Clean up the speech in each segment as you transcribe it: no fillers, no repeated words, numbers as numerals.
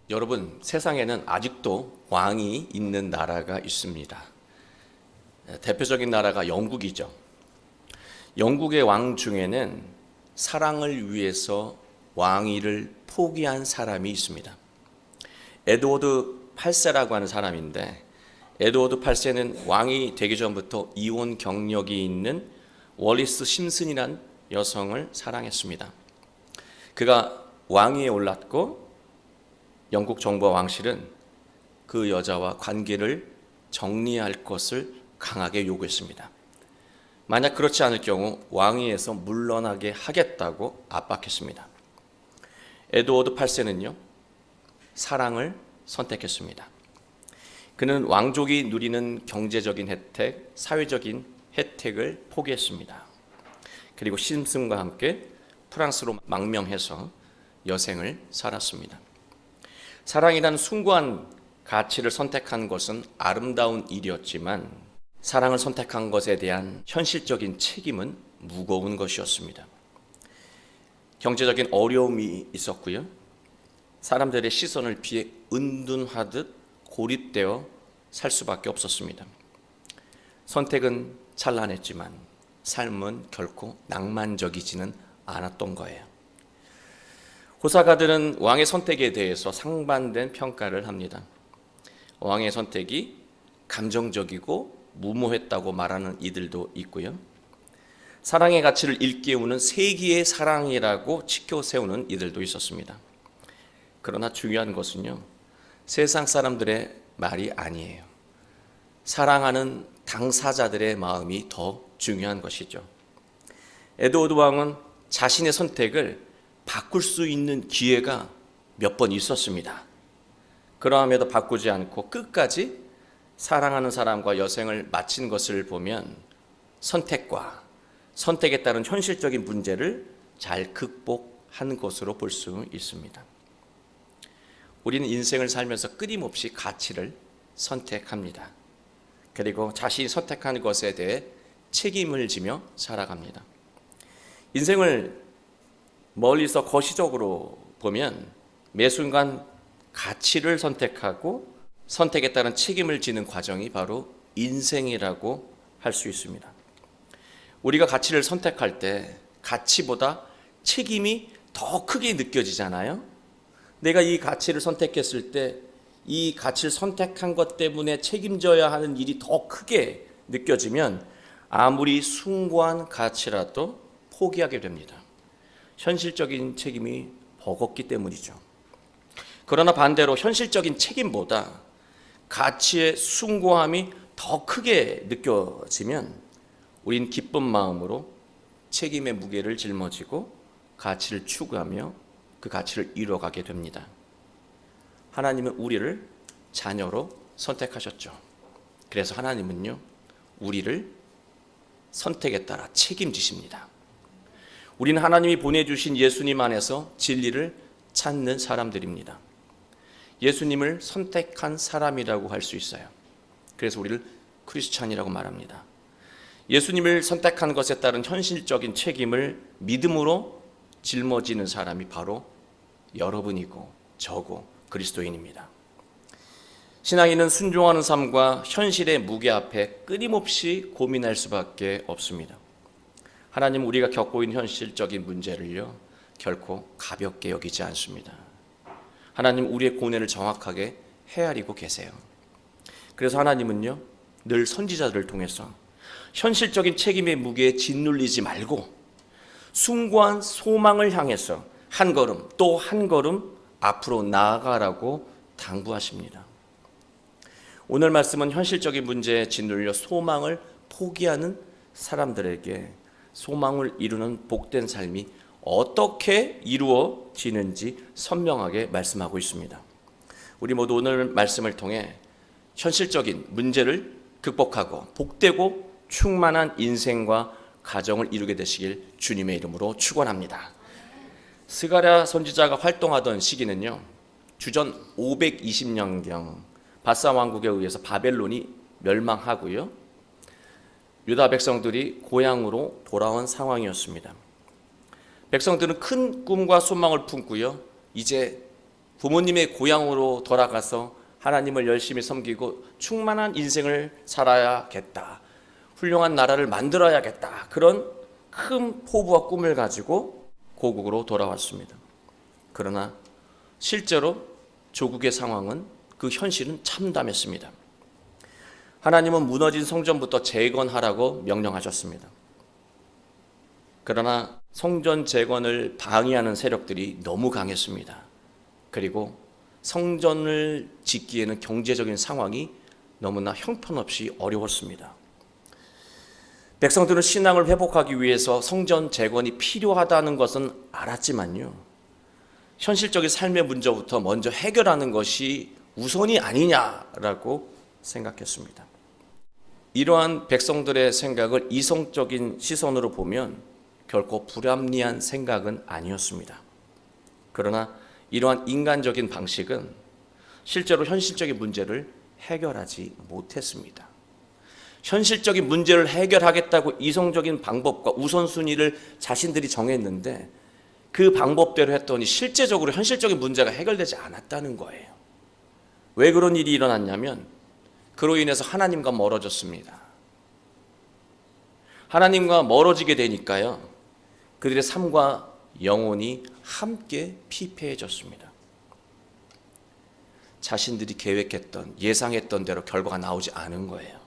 여러분, 세상에는 아직도 왕이 있는 나라가 있습니다. 대표적인 나라가 영국이죠. 영국의 왕 중에는 사랑을 위해서 왕위를 포기한 사람이 있습니다. 에드워드 8세라고 하는 사람인데, 에드워드 8세는 왕이 되기 전부터 이혼 경력이 있는 월리스 심슨이란 여성을 사랑했습니다. 그가 왕위에 올랐고 영국 정부와 왕실은 그 여자와 관계를 정리할 것을 강하게 요구했습니다. 만약 그렇지 않을 경우 왕위에서 물러나게 하겠다고 압박했습니다. 에드워드 8세는요, 사랑을 선택했습니다. 그는 왕족이 누리는 경제적인 혜택, 사회적인 혜택을 포기했습니다. 그리고 심슨과 함께 프랑스로 망명해서 여생을 살았습니다. 사랑이라는 숭고한 가치를 선택한 것은 아름다운 일이었지만 사랑을 선택한 것에 대한 현실적인 책임은 무거운 것이었습니다. 경제적인 어려움이 있었고요. 사람들의 시선을 피해 은둔하듯 고립되어 살 수밖에 없었습니다. 선택은 찬란했지만 삶은 결코 낭만적이지는 않았던 거예요. 호사가들은 왕의 선택에 대해서 상반된 평가를 합니다. 왕의 선택이 감정적이고 무모했다고 말하는 이들도 있고요. 사랑의 가치를 일깨우는 세기의 사랑이라고 치켜 세우는 이들도 있었습니다. 그러나 중요한 것은요, 세상 사람들의 말이 아니에요. 사랑하는 당사자들의 마음이 더 중요한 것이죠. 에드워드 왕은 자신의 선택을 바꿀 수 있는 기회가 몇 번 있었습니다. 그러함에도 바꾸지 않고 끝까지 사랑하는 사람과 여생을 마친 것을 보면 선택과 선택에 따른 현실적인 문제를 잘 극복한 것으로 볼 수 있습니다. 우리는 인생을 살면서 끊임없이 가치를 선택합니다. 그리고 자신이 선택한 것에 대해 책임을 지며 살아갑니다. 인생을 멀리서 거시적으로 보면 매 순간 가치를 선택하고 선택에 따른 책임을 지는 과정이 바로 인생이라고 할 수 있습니다. 우리가 가치를 선택할 때 가치보다 책임이 더 크게 느껴지잖아요. 내가 이 가치를 선택했을 때 이 가치를 선택한 것 때문에 책임져야 하는 일이 더 크게 느껴지면 아무리 숭고한 가치라도 포기하게 됩니다. 현실적인 책임이 버겁기 때문이죠. 그러나 반대로 현실적인 책임보다 가치의 숭고함이 더 크게 느껴지면 우린 기쁜 마음으로 책임의 무게를 짊어지고 가치를 추구하며 그 가치를 이뤄가게 됩니다. 하나님은 우리를 자녀로 선택하셨죠. 그래서 하나님은요, 우리를 선택에 따라 책임지십니다. 우리는 하나님이 보내주신 예수님 안에서 진리를 찾는 사람들입니다. 예수님을 선택한 사람이라고 할 수 있어요. 그래서 우리를 크리스찬이라고 말합니다. 예수님을 선택한 것에 따른 현실적인 책임을 믿음으로 짊어지는 사람이 바로 여러분이고 저고 그리스도인입니다. 신앙인은 순종하는 삶과 현실의 무게 앞에 끊임없이 고민할 수밖에 없습니다. 하나님은 우리가 겪고 있는 현실적인 문제를요, 결코 가볍게 여기지 않습니다. 하나님 우리의 고뇌를 정확하게 헤아리고 계세요. 그래서 하나님은요, 늘 선지자들을 통해서 현실적인 책임의 무게에 짓눌리지 말고 숭고한 소망을 향해서 한 걸음 또 한 걸음 앞으로 나아가라고 당부하십니다. 오늘 말씀은 현실적인 문제에 짓눌려 소망을 포기하는 사람들에게 소망을 이루는 복된 삶이 어떻게 이루어지는지 선명하게 말씀하고 있습니다. 우리 모두 오늘 말씀을 통해 현실적인 문제를 극복하고 복되고 충만한 인생과 가정을 이루게 되시길 주님의 이름으로 축원합니다. 스가랴 선지자가 활동하던 시기는요, 주전 520년경 바사 왕국에 의해서 바벨론이 멸망하고요, 유다 백성들이 고향으로 돌아온 상황이었습니다. 백성들은 큰 꿈과 소망을 품고요, 이제 부모님의 고향으로 돌아가서 하나님을 열심히 섬기고 충만한 인생을 살아야겠다. 훌륭한 나라를 만들어야겠다. 그런 큰 포부와 꿈을 가지고 고국으로 돌아왔습니다. 그러나 실제로 조국의 상황은, 그 현실은 참담했습니다. 하나님은 무너진 성전부터 재건하라고 명령하셨습니다. 그러나 성전 재건을 방해하는 세력들이 너무 강했습니다. 그리고 성전을 짓기에는 경제적인 상황이 너무나 형편없이 어려웠습니다. 백성들은 신앙을 회복하기 위해서 성전 재건이 필요하다는 것은 알았지만요, 현실적인 삶의 문제부터 먼저 해결하는 것이 우선이 아니냐라고 생각했습니다. 이러한 백성들의 생각을 이성적인 시선으로 보면 결코 불합리한 생각은 아니었습니다. 그러나 이러한 인간적인 방식은 실제로 현실적인 문제를 해결하지 못했습니다. 현실적인 문제를 해결하겠다고 이성적인 방법과 우선순위를 자신들이 정했는데 그 방법대로 했더니 실제적으로 현실적인 문제가 해결되지 않았다는 거예요. 왜 그런 일이 일어났냐면 그로 인해서 하나님과 멀어졌습니다. 하나님과 멀어지게 되니까요, 그들의 삶과 영혼이 함께 피폐해졌습니다. 자신들이 계획했던, 예상했던 대로 결과가 나오지 않은 거예요.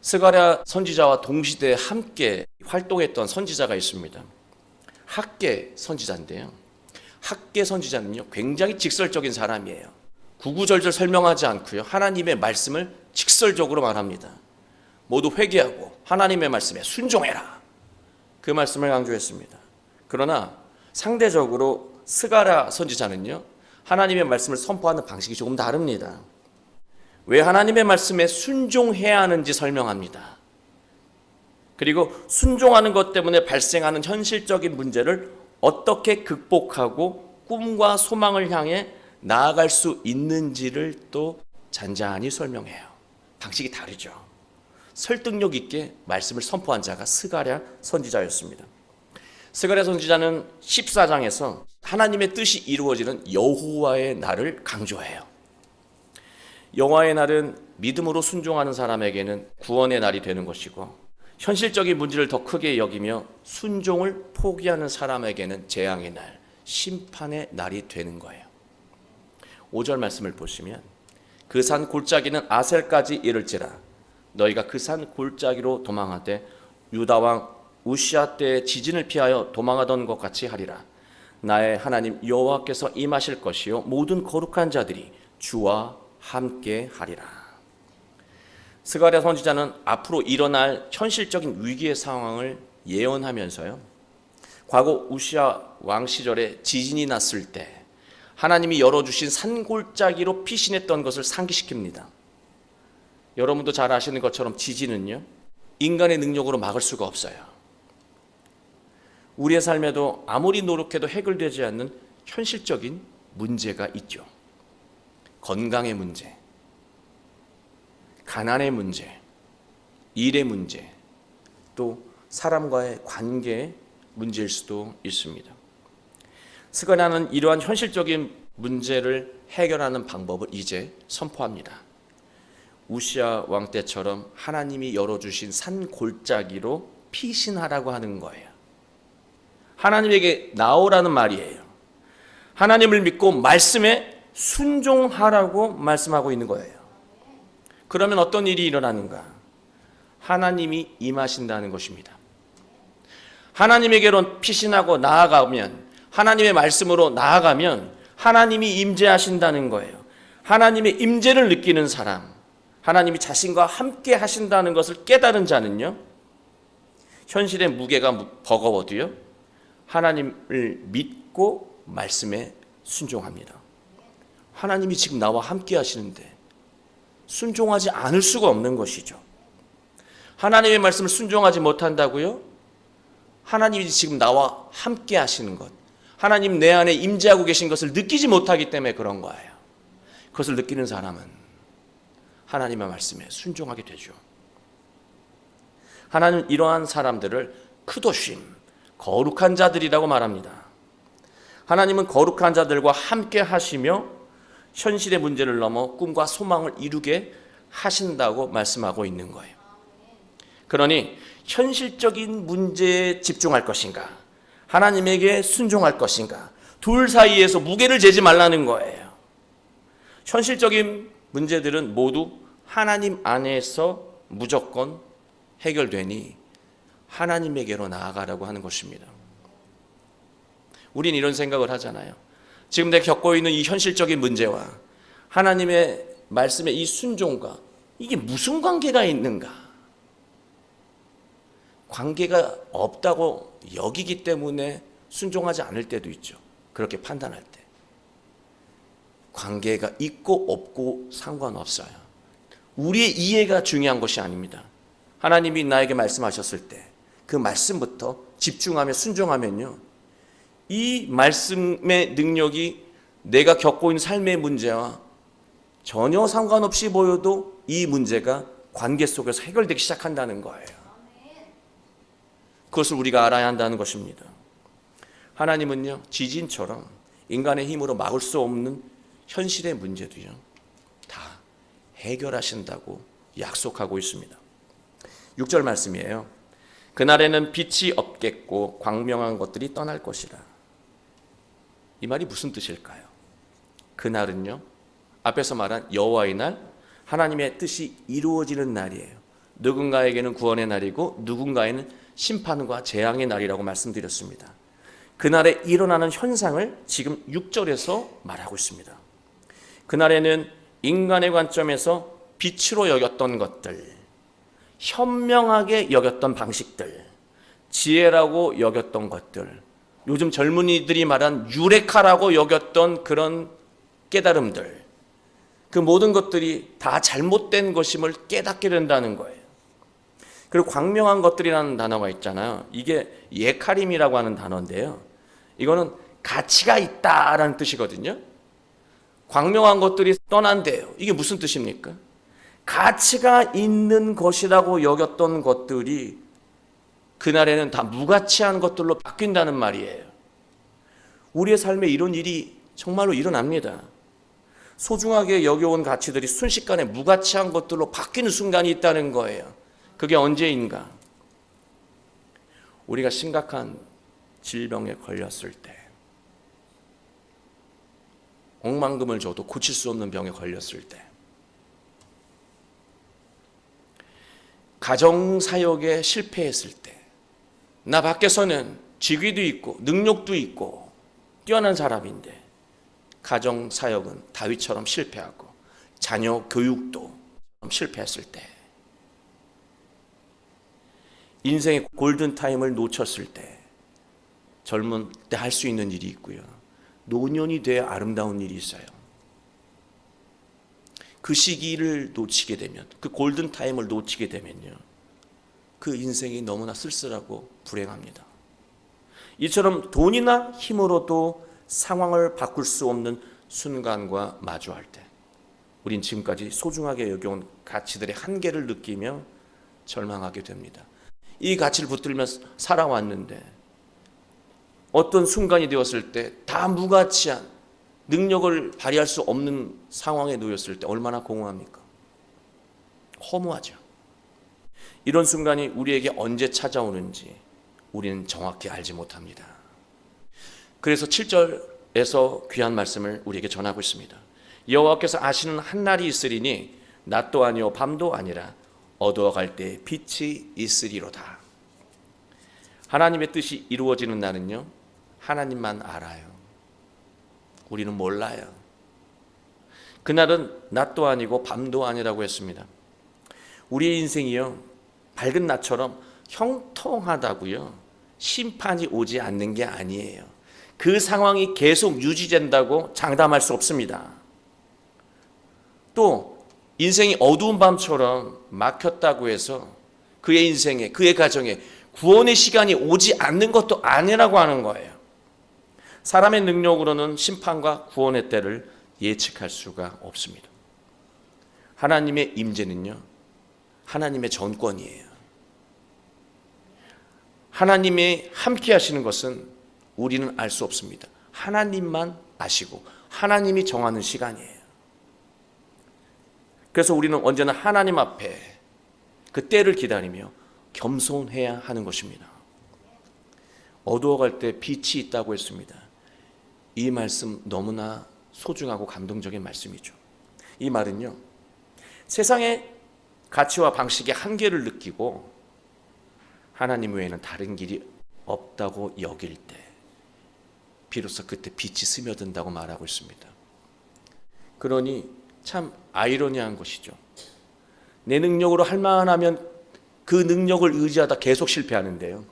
스가랴 선지자와 동시대에 함께 활동했던 선지자가 있습니다. 학계 선지자인데요, 학계 선지자는요 굉장히 직설적인 사람이에요. 구구절절 설명하지 않고요, 하나님의 말씀을 직설적으로 말합니다. 모두 회개하고 하나님의 말씀에 순종해라, 그 말씀을 강조했습니다. 그러나 상대적으로 스가랴 선지자는요, 하나님의 말씀을 선포하는 방식이 조금 다릅니다. 왜 하나님의 말씀에 순종해야 하는지 설명합니다. 그리고 순종하는 것 때문에 발생하는 현실적인 문제를 어떻게 극복하고 꿈과 소망을 향해 나아갈 수 있는지를 또 잔잔히 설명해요. 방식이 다르죠. 설득력 있게 말씀을 선포한 자가 스가랴 선지자였습니다. 스가랴 선지자는 14장에서 하나님의 뜻이 이루어지는 여호와의 날을 강조해요. 여호와의 날은 믿음으로 순종하는 사람에게는 구원의 날이 되는 것이고, 현실적인 문제를 더 크게 여기며 순종을 포기하는 사람에게는 재앙의 날, 심판의 날이 되는 거예요. 5절 말씀을 보시면 그 산 골짜기는 아셀까지 이를지라 너희가 그 산 골짜기로 도망하되 유다 왕 우시아 때의 지진을 피하여 도망하던 것 같이 하리라. 나의 하나님 여호와께서 임하실 것이요 모든 거룩한 자들이 주와 함께 하리라. 스가랴 선지자는 앞으로 일어날 현실적인 위기의 상황을 예언하면서요, 과거 우시아 왕 시절에 지진이 났을 때 하나님이 열어주신 산골짜기로 피신했던 것을 상기시킵니다. 여러분도 잘 아시는 것처럼 지진은요, 인간의 능력으로 막을 수가 없어요. 우리의 삶에도 아무리 노력해도 해결되지 않는 현실적인 문제가 있죠. 건강의 문제, 가난의 문제, 일의 문제, 또 사람과의 관계의 문제일 수도 있습니다. 스가랴는 이러한 현실적인 문제를 해결하는 방법을 이제 선포합니다. 우시아 왕 때처럼 하나님이 열어주신 산 골짜기로 피신하라고 하는 거예요. 하나님에게 나오라는 말이에요. 하나님을 믿고 말씀에 순종하라고 말씀하고 있는 거예요. 그러면 어떤 일이 일어나는가? 하나님이 임하신다는 것입니다. 하나님에게로 피신하고 나아가면, 하나님의 말씀으로 나아가면 하나님이 임재하신다는 거예요. 하나님의 임재를 느끼는 사람, 하나님이 자신과 함께 하신다는 것을 깨달은 자는요, 현실의 무게가 버거워도요, 하나님을 믿고 말씀에 순종합니다. 하나님이 지금 나와 함께 하시는데 순종하지 않을 수가 없는 것이죠. 하나님의 말씀을 순종하지 못한다고요? 하나님이 지금 나와 함께 하시는 것, 하나님 내 안에 임재하고 계신 것을 느끼지 못하기 때문에 그런 거예요. 그것을 느끼는 사람은 하나님의 말씀에 순종하게 되죠. 하나님은 이러한 사람들을 크도심, 거룩한 자들이라고 말합니다. 하나님은 거룩한 자들과 함께 하시며 현실의 문제를 넘어 꿈과 소망을 이루게 하신다고 말씀하고 있는 거예요. 그러니 현실적인 문제에 집중할 것인가, 하나님에게 순종할 것인가, 둘 사이에서 무게를 재지 말라는 거예요. 현실적인 문제들은 모두 하나님 안에서 무조건 해결되니 하나님에게로 나아가라고 하는 것입니다. 우린 이런 생각을 하잖아요. 지금 내가 겪고 있는 이 현실적인 문제와 하나님의 말씀의 이 순종과 이게 무슨 관계가 있는가? 관계가 없다고 여기기 때문에 순종하지 않을 때도 있죠. 그렇게 판단할 때. 관계가 있고 없고 상관없어요. 우리의 이해가 중요한 것이 아닙니다. 하나님이 나에게 말씀하셨을 때 그 말씀부터 집중하며 순종하면요, 이 말씀의 능력이 내가 겪고 있는 삶의 문제와 전혀 상관없이 보여도 이 문제가 관계 속에서 해결되기 시작한다는 거예요. 그것을 우리가 알아야 한다는 것입니다. 하나님은요, 지진처럼 인간의 힘으로 막을 수 없는 현실의 문제도요, 다 해결하신다고 약속하고 있습니다. 6절 말씀이에요. 그날에는 빛이 없겠고 광명한 것들이 떠날 것이라. 이 말이 무슨 뜻일까요? 그날은요, 앞에서 말한 여호와의 날, 하나님의 뜻이 이루어지는 날이에요. 누군가에게는 구원의 날이고 누군가에는 심판과 재앙의 날이라고 말씀드렸습니다. 그날에 일어나는 현상을 지금 6절에서 말하고 있습니다. 그날에는 인간의 관점에서 빛으로 여겼던 것들, 현명하게 여겼던 방식들, 지혜라고 여겼던 것들, 요즘 젊은이들이 말한 유레카라고 여겼던 그런 깨달음들, 그 모든 것들이 다 잘못된 것임을 깨닫게 된다는 거예요. 그리고 광명한 것들이라는 단어가 있잖아요. 이게 예카림이라고 하는 단어인데요, 이거는 가치가 있다라는 뜻이거든요. 광명한 것들이 떠난대요. 이게 무슨 뜻입니까? 가치가 있는 것이라고 여겼던 것들이 그날에는 다 무가치한 것들로 바뀐다는 말이에요. 우리의 삶에 이런 일이 정말로 일어납니다. 소중하게 여겨온 가치들이 순식간에 무가치한 것들로 바뀌는 순간이 있다는 거예요. 그게 언제인가? 우리가 심각한 질병에 걸렸을 때, 억만금을 줘도 고칠 수 없는 병에 걸렸을 때, 가정사역에 실패했을 때, 나 밖에서는 직위도 있고 능력도 있고 뛰어난 사람인데 가정사역은 다윗처럼 실패하고 자녀 교육도 실패했을 때, 인생의 골든타임을 놓쳤을 때, 젊은 때 할 수 있는 일이 있고요, 노년이 돼야 아름다운 일이 있어요. 그 시기를 놓치게 되면, 그 골든타임을 놓치게 되면요, 그 인생이 너무나 쓸쓸하고 불행합니다. 이처럼 돈이나 힘으로도 상황을 바꿀 수 없는 순간과 마주할 때, 우린 지금까지 소중하게 여겨온 가치들의 한계를 느끼며 절망하게 됩니다. 이 가치를 붙들며 살아왔는데 어떤 순간이 되었을 때 다 무가치한, 능력을 발휘할 수 없는 상황에 놓였을 때 얼마나 공허합니까? 허무하죠. 이런 순간이 우리에게 언제 찾아오는지 우리는 정확히 알지 못합니다. 그래서 7절에서 귀한 말씀을 우리에게 전하고 있습니다. 여호와께서 아시는 한 날이 있으리니 낮도 아니요 밤도 아니라 어두워갈 때 빛이 있으리로다. 하나님의 뜻이 이루어지는 날은요, 하나님만 알아요. 우리는 몰라요. 그날은 낮도 아니고 밤도 아니라고 했습니다. 우리의 인생이요, 밝은 낮처럼 형통하다고요 심판이 오지 않는 게 아니에요. 그 상황이 계속 유지된다고 장담할 수 없습니다. 또 인생이 어두운 밤처럼 막혔다고 해서 그의 인생에, 그의 가정에 구원의 시간이 오지 않는 것도 아니라고 하는 거예요. 사람의 능력으로는 심판과 구원의 때를 예측할 수가 없습니다. 하나님의 임재는요, 하나님의 전권이에요. 하나님이 함께 하시는 것은 우리는 알 수 없습니다. 하나님만 아시고 하나님이 정하는 시간이에요. 그래서 우리는 언제나 하나님 앞에 그 때를 기다리며 겸손해야 하는 것입니다. 어두워갈 때 빛이 있다고 했습니다. 이 말씀 너무나 소중하고 감동적인 말씀이죠. 이 말은요, 세상의 가치와 방식의 한계를 느끼고 하나님 외에는 다른 길이 없다고 여길 때 비로소 그때 빛이 스며든다고 말하고 있습니다. 그러니 참 아이러니한 것이죠. 내 능력으로 할 만하면 그 능력을 의지하다 계속 실패하는데요,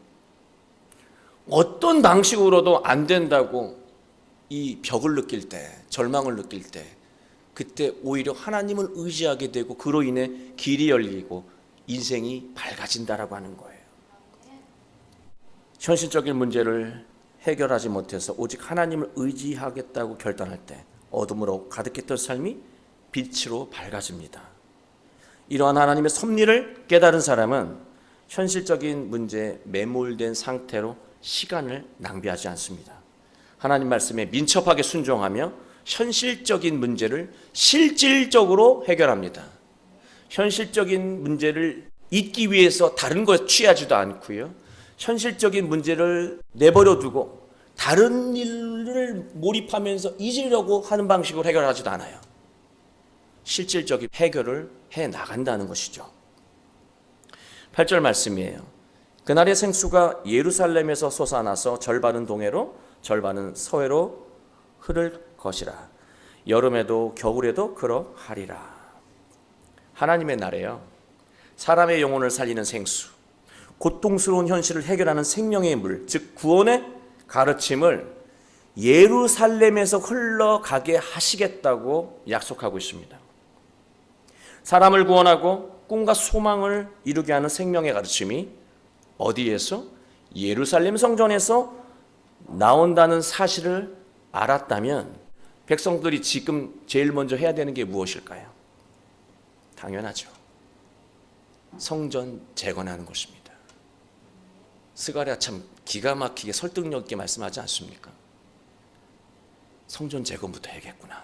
어떤 방식으로도 안 된다고 이 벽을 느낄 때, 절망을 느낄 때, 그때 오히려 하나님을 의지하게 되고 그로 인해 길이 열리고 인생이 밝아진다라고 하는 거예요. 현실적인 문제를 해결하지 못해서 오직 하나님을 의지하겠다고 결단할 때 어둠으로 가득했던 삶이 빛으로 밝아집니다. 이러한 하나님의 섭리를 깨달은 사람은 현실적인 문제에 매몰된 상태로 시간을 낭비하지 않습니다. 하나님 말씀에 민첩하게 순종하며 현실적인 문제를 실질적으로 해결합니다. 현실적인 문제를 잊기 위해서 다른 것 취하지도 않고요, 현실적인 문제를 내버려 두고 다른 일을 몰입하면서 잊으려고 하는 방식으로 해결하지도 않아요. 실질적인 해결을 해 나간다는 것이죠. 8절 말씀이에요. 그날의 생수가 예루살렘에서 솟아나서 절반은 동해로 절반은 서해로 흐를 것이라. 여름에도 겨울에도 그러하리라. 하나님의 날에요, 사람의 영혼을 살리는 생수, 고통스러운 현실을 해결하는 생명의 물, 즉 구원의 가르침을 예루살렘에서 흘러가게 하시겠다고 약속하고 있습니다. 사람을 구원하고 꿈과 소망을 이루게 하는 생명의 가르침이 어디에서? 예루살렘 성전에서 나온다는 사실을 알았다면 백성들이 지금 제일 먼저 해야 되는 게 무엇일까요? 당연하죠. 성전 재건하는 것입니다. 스가랴 참 기가 막히게 설득력 있게 말씀하지 않습니까? 성전 재건부터 해야겠구나.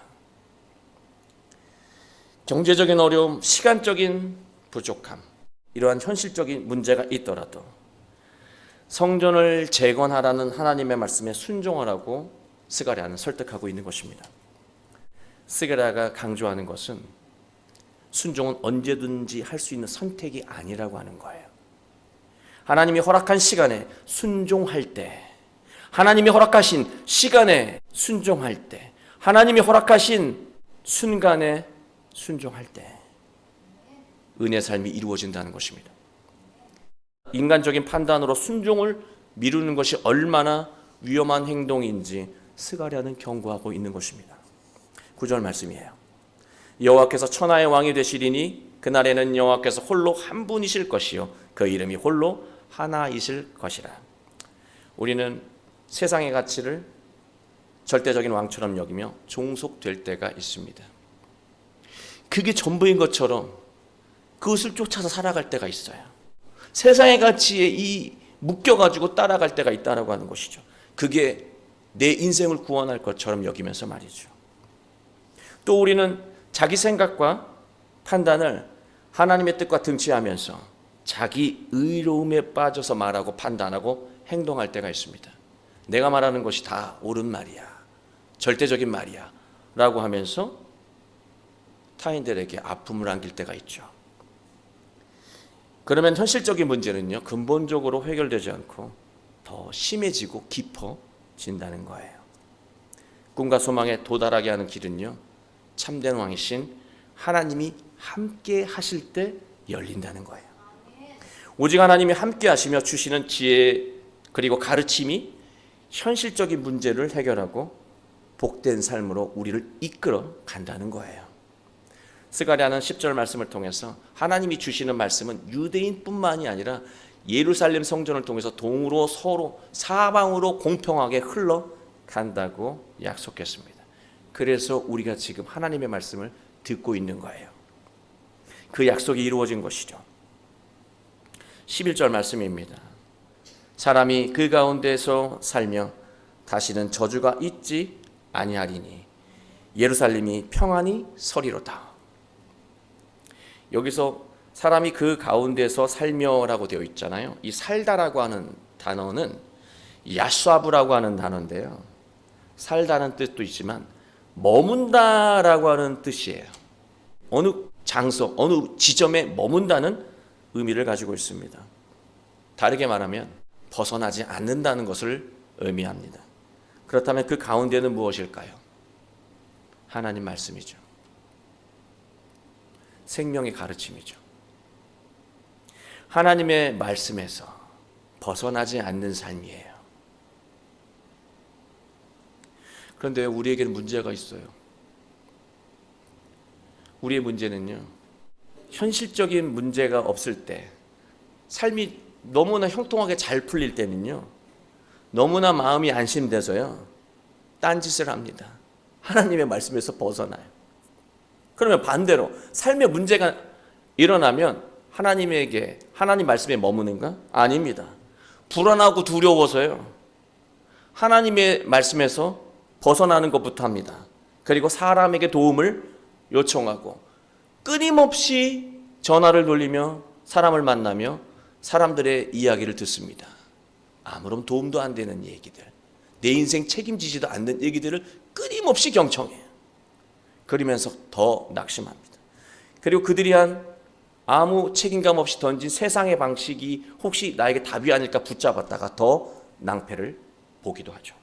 경제적인 어려움, 시간적인 부족함, 이러한 현실적인 문제가 있더라도 성전을 재건하라는 하나님의 말씀에 순종하라고 스가랴는 설득하고 있는 것입니다. 스가랴가 강조하는 것은 순종은 언제든지 할 수 있는 선택이 아니라고 하는 거예요. 하나님이 허락한 시간에 순종할 때, 하나님이 허락하신 시간에 순종할 때, 하나님이 허락하신 순간에 순종할 때 은혜 삶이 이루어진다는 것입니다. 인간적인 판단으로 순종을 미루는 것이 얼마나 위험한 행동인지 스가랴는 경고하고 있는 것입니다. 9절 말씀이에요. 여호와께서 천하의 왕이 되시리니 그날에는 여호와께서 홀로 한 분이실 것이요 그 이름이 홀로 하나이실 것이라. 우리는 세상의 가치를 절대적인 왕처럼 여기며 종속될 때가 있습니다. 그게 전부인 것처럼 그것을 쫓아서 살아갈 때가 있어요. 세상의 가치에 묶여가지고 따라갈 때가 있다라고 하는 것이죠. 그게 내 인생을 구원할 것처럼 여기면서 말이죠. 또 우리는 자기 생각과 판단을 하나님의 뜻과 등치하면서 자기 의로움에 빠져서 말하고 판단하고 행동할 때가 있습니다. 내가 말하는 것이 다 옳은 말이야, 절대적인 말이야 라고 하면서 타인들에게 아픔을 안길 때가 있죠. 그러면 현실적인 문제는요, 근본적으로 해결되지 않고 더 심해지고 깊어진다는 거예요. 꿈과 소망에 도달하게 하는 길은요, 참된 왕이신 하나님이 함께 하실 때 열린다는 거예요. 오직 하나님이 함께 하시며 주시는 지혜 그리고 가르침이 현실적인 문제를 해결하고 복된 삶으로 우리를 이끌어 간다는 거예요. 스가랴는 10절 말씀을 통해서 하나님이 주시는 말씀은 유대인뿐만이 아니라 예루살렘 성전을 통해서 동으로 서로 사방으로 공평하게 흘러간다고 약속했습니다. 그래서 우리가 지금 하나님의 말씀을 듣고 있는 거예요. 그 약속이 이루어진 것이죠. 11절 말씀입니다. 사람이 그 가운데서 살며 다시는 저주가 있지 아니하리니 예루살렘이 평안히 서리로다. 여기서 사람이 그 가운데서 살며라고 되어 있잖아요. 이 살다라고 하는 단어는 야수아브라고 하는 단어인데요. 살다는 뜻도 있지만 머문다라고 하는 뜻이에요. 어느 장소, 어느 지점에 머문다는 의미를 가지고 있습니다. 다르게 말하면 벗어나지 않는다는 것을 의미합니다. 그렇다면 그 가운데는 무엇일까요? 하나님 말씀이죠. 생명의 가르침이죠. 하나님의 말씀에서 벗어나지 않는 삶이에요. 그런데 우리에게는 문제가 있어요. 우리의 문제는요, 현실적인 문제가 없을 때, 삶이 너무나 형통하게 잘 풀릴 때는요, 너무나 마음이 안심돼서요, 딴짓을 합니다. 하나님의 말씀에서 벗어나요. 그러면 반대로 삶의 문제가 일어나면 하나님 말씀에 머무는가? 아닙니다. 불안하고 두려워서요, 하나님의 말씀에서 벗어나는 것부터 합니다. 그리고 사람에게 도움을 요청하고 끊임없이 전화를 돌리며 사람을 만나며 사람들의 이야기를 듣습니다. 아무런 도움도 안 되는 얘기들, 내 인생 책임지지도 않는 얘기들을 끊임없이 경청해요. 그러면서 더 낙심합니다. 그리고 그들이 한 아무 책임감 없이 던진 세상의 방식이 혹시 나에게 답이 아닐까 붙잡았다가 더 낭패를 보기도 하죠.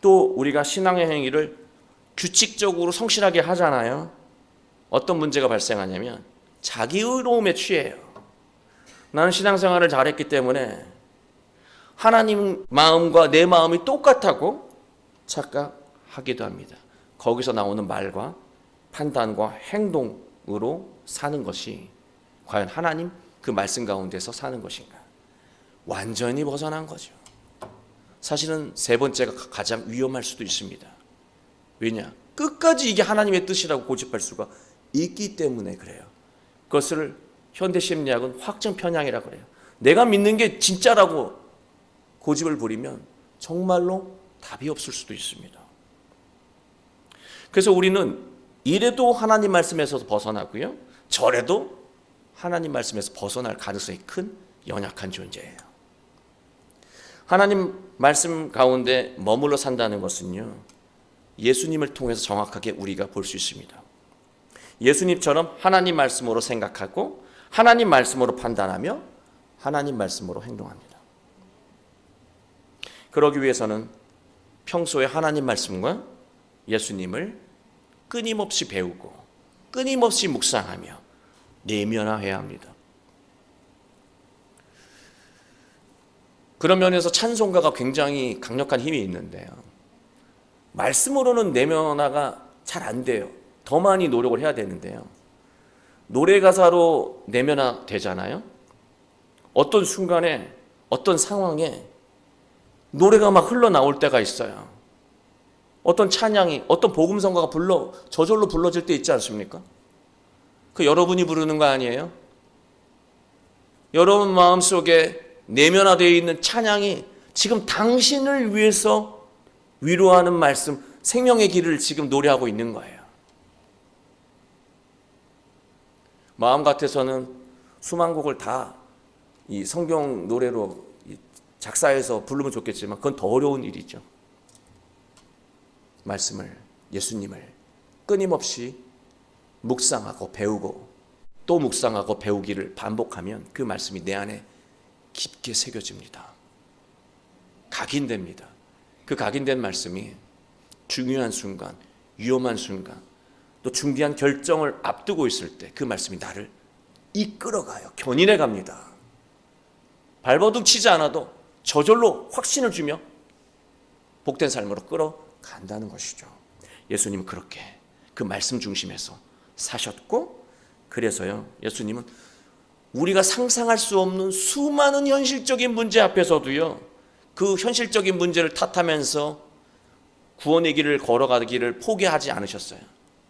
또 우리가 신앙의 행위를 규칙적으로 성실하게 하잖아요. 어떤 문제가 발생하냐면 자기 의로움에 취해요. 나는 신앙생활을 잘했기 때문에 하나님 마음과 내 마음이 똑같다고 착각하기도 합니다. 거기서 나오는 말과 판단과 행동으로 사는 것이 과연 하나님 그 말씀 가운데서 사는 것인가? 완전히 벗어난 거죠. 사실은 세 번째가 가장 위험할 수도 있습니다. 왜냐? 끝까지 이게 하나님의 뜻이라고 고집할 수가 있기 때문에 그래요. 그것을 현대심리학은 확증 편향이라고 그래요. 내가 믿는 게 진짜라고 고집을 부리면 정말로 답이 없을 수도 있습니다. 그래서 우리는 이래도 하나님 말씀에서 벗어나고요, 저래도 하나님 말씀에서 벗어날 가능성이 큰 연약한 존재예요. 하나님 말씀 가운데 머물러 산다는 것은요, 예수님을 통해서 정확하게 우리가 볼 수 있습니다. 예수님처럼 하나님 말씀으로 생각하고 하나님 말씀으로 판단하며 하나님 말씀으로 행동합니다. 그러기 위해서는 평소에 하나님 말씀과 예수님을 끊임없이 배우고 끊임없이 묵상하며 내면화해야 합니다. 그런 면에서 찬송가가 굉장히 강력한 힘이 있는데요, 말씀으로는 내면화가 잘 안 돼요. 더 많이 노력을 해야 되는데요, 노래 가사로 내면화 되잖아요. 어떤 순간에 어떤 상황에 노래가 막 흘러나올 때가 있어요. 어떤 찬양이, 어떤 복음성가가 저절로 불러질 때 있지 않습니까? 그 여러분이 부르는 거 아니에요? 여러분 마음속에 내면화되어 있는 찬양이 지금 당신을 위해서 위로하는 말씀, 생명의 길을 지금 노래하고 있는 거예요. 마음 같아서는 수만 곡을 다 이 성경 노래로 작사해서 부르면 좋겠지만 그건 더 어려운 일이죠. 말씀을, 예수님을 끊임없이 묵상하고 배우고 또 묵상하고 배우기를 반복하면 그 말씀이 내 안에 깊게 새겨집니다. 각인됩니다. 그 각인된 말씀이 중요한 순간, 위험한 순간, 또 중대한 결정을 앞두고 있을 때 그 말씀이 나를 이끌어가요. 견인해 갑니다. 발버둥 치지 않아도 저절로 확신을 주며 복된 삶으로 끌어간다는 것이죠. 예수님은 그렇게 그 말씀 중심에서 사셨고, 그래서요, 예수님은 우리가 상상할 수 없는 수많은 현실적인 문제 앞에서도요, 그 현실적인 문제를 탓하면서 구원의 길을 걸어가기를 포기하지 않으셨어요.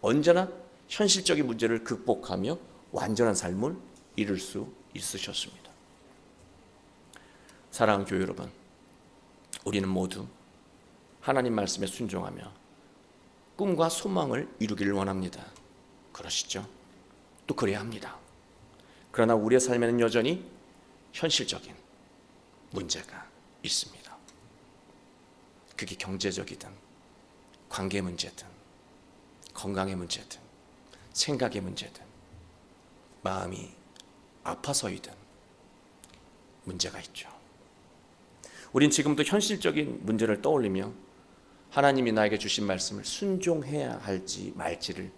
언제나 현실적인 문제를 극복하며 완전한 삶을 이룰 수 있으셨습니다. 사랑하는 교회 여러분, 우리는 모두 하나님 말씀에 순종하며 꿈과 소망을 이루기를 원합니다. 그러시죠? 또 그래야 합니다. 그러나 우리의 삶에는 여전히 현실적인 문제가 있습니다. 그게 경제적이든 관계 문제든 건강의 문제든 생각의 문제든 마음이 아파서이든 문제가 있죠. 우린 지금도 현실적인 문제를 떠올리며 하나님이 나에게 주신 말씀을 순종해야 할지 말지를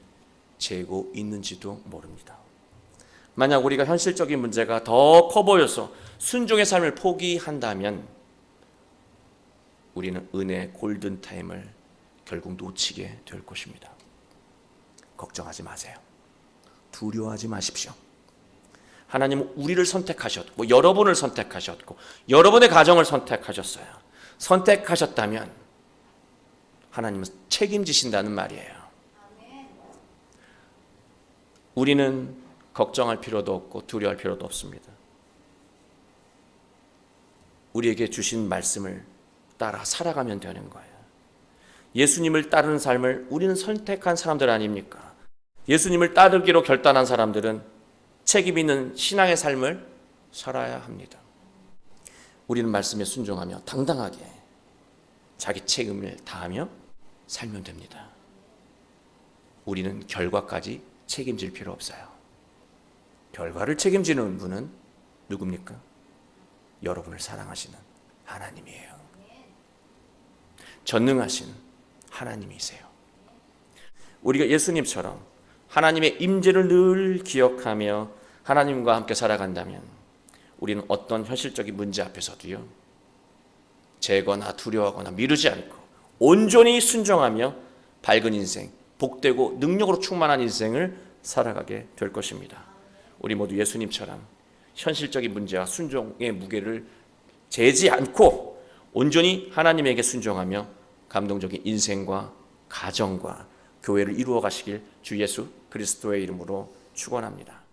재고 있는지도 모릅니다. 만약 우리가 현실적인 문제가 더 커 보여서 순종의 삶을 포기한다면 우리는 은혜의 골든타임을 결국 놓치게 될 것입니다. 걱정하지 마세요. 두려워하지 마십시오. 하나님은 우리를 선택하셨고 여러분을 선택하셨고 여러분의 가정을 선택하셨어요. 선택하셨다면 하나님은 책임지신다는 말이에요. 우리는 걱정할 필요도 없고 두려워할 필요도 없습니다. 우리에게 주신 말씀을 따라 살아가면 되는 거예요. 예수님을 따르는 삶을 우리는 선택한 사람들 아닙니까? 예수님을 따르기로 결단한 사람들은 책임 있는 신앙의 삶을 살아야 합니다. 우리는 말씀에 순종하며 당당하게 자기 책임을 다하며 살면 됩니다. 우리는 결과까지 책임질 필요 없어요. 결과를 책임지는 분은 누굽니까? 여러분을 사랑하시는 하나님이에요. 전능하신 하나님이세요. 우리가 예수님처럼 하나님의 임재를 늘 기억하며 하나님과 함께 살아간다면 우리는 어떤 현실적인 문제 앞에서도요 재거나 두려워하거나 미루지 않고 온전히 순종하며 밝은 인생, 복되고 능력으로 충만한 인생을 살아가게 될 것입니다. 우리 모두 예수님처럼 현실적인 문제와 순종의 무게를 재지 않고 온전히 하나님에게 순종하며 감동적인 인생과 가정과 교회를 이루어 가시길 주 예수 그리스도의 이름으로 축원합니다.